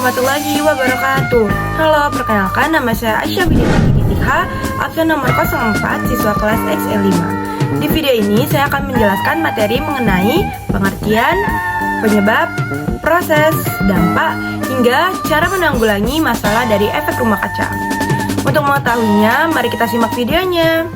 warahmatullahi wabarakatuh. Halo, perkenalkan nama saya Aisyah binti H, absen nomor 04, siswa kelas XL5. Di video ini saya akan menjelaskan materi mengenai pengertian, penyebab, proses, dampak, hingga cara menanggulangi masalah dari efek rumah kaca. Untuk mengetahuinya, mari kita simak videonya.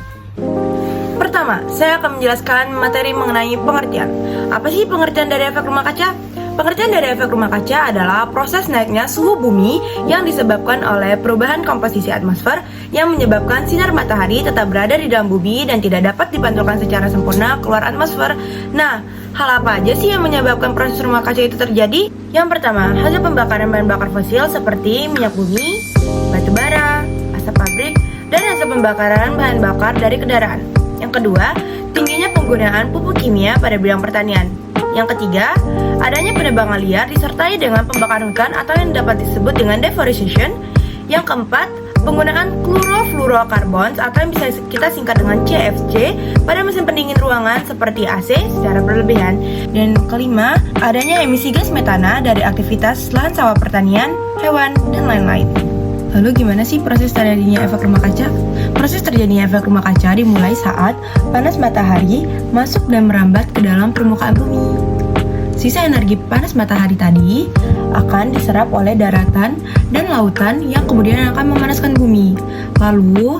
Pertama, saya akan menjelaskan materi mengenai pengertian. Apa sih pengertian dari efek rumah kaca? Pengertian dari efek rumah kaca adalah proses naiknya suhu bumi yang disebabkan oleh perubahan komposisi atmosfer yang menyebabkan sinar matahari tetap berada di dalam bumi dan tidak dapat dipantulkan secara sempurna keluar atmosfer. Nah, hal apa aja sih yang menyebabkan proses rumah kaca itu terjadi? Yang pertama, hasil pembakaran bahan bakar fosil seperti minyak bumi, batu bara, asap pabrik, dan hasil pembakaran bahan bakar dari kendaraan. Yang kedua, tingginya penggunaan pupuk kimia pada bidang pertanian. Yang ketiga, adanya penebangan liar disertai dengan pembakaran hutan atau yang dapat disebut dengan deforestation. Yang keempat, penggunaan chlorofluorocarbons atau yang bisa kita singkat dengan CFC pada mesin pendingin ruangan seperti AC secara berlebihan. Dan kelima, adanya emisi gas metana dari aktivitas lahan sawah pertanian, hewan, dan lain-lain. Lalu gimana sih proses terjadinya efek rumah kaca? Proses terjadinya efek rumah kaca dimulai saat panas matahari masuk dan merambat ke dalam permukaan bumi. Sisa energi panas matahari tadi akan diserap oleh daratan dan lautan yang kemudian akan memanaskan bumi. Lalu,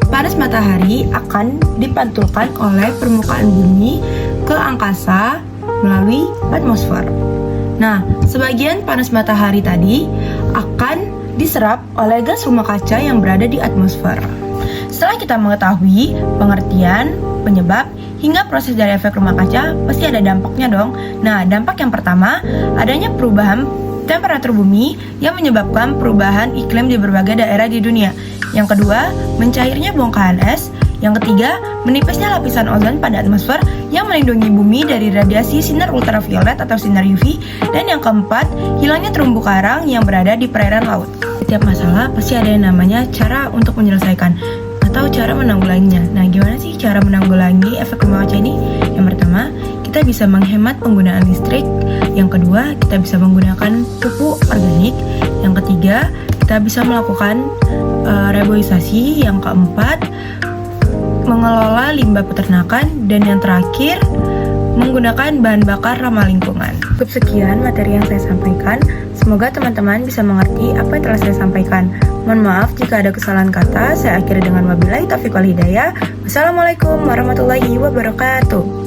panas matahari akan dipantulkan oleh permukaan bumi ke angkasa melalui atmosfer. Nah, sebagian panas matahari tadi akan diserap oleh gas rumah kaca yang berada di atmosfer. Setelah kita mengetahui pengertian, penyebab, hingga proses dari efek rumah kaca, pasti ada dampaknya dong. Nah, dampak yang pertama, adanya perubahan temperatur bumi yang menyebabkan perubahan iklim di berbagai daerah di dunia. Yang kedua, mencairnya bongkahan es. Yang ketiga, menipisnya lapisan ozon pada atmosfer yang melindungi bumi dari radiasi sinar ultraviolet atau sinar UV. Dan yang keempat, hilangnya terumbu karang yang berada di perairan laut. Setiap masalah pasti ada yang namanya cara untuk menyelesaikan atau cara menanggulanginya. Nah, gimana sih cara menanggulangi efek rumah kaca ini? Yang pertama, kita bisa menghemat penggunaan listrik. Yang kedua, kita bisa menggunakan pupuk organik. Yang ketiga, kita bisa melakukan reboisasi. Yang keempat, mengelola limbah peternakan. Dan yang terakhir, menggunakan bahan bakar ramah lingkungan. Cukup sekian materi yang saya sampaikan. Semoga teman-teman bisa mengerti apa yang telah saya sampaikan. Mohon maaf jika ada kesalahan kata. Saya akhiri dengan wabillahi taufiq wal hidayah. Wassalamualaikum warahmatullahi wabarakatuh.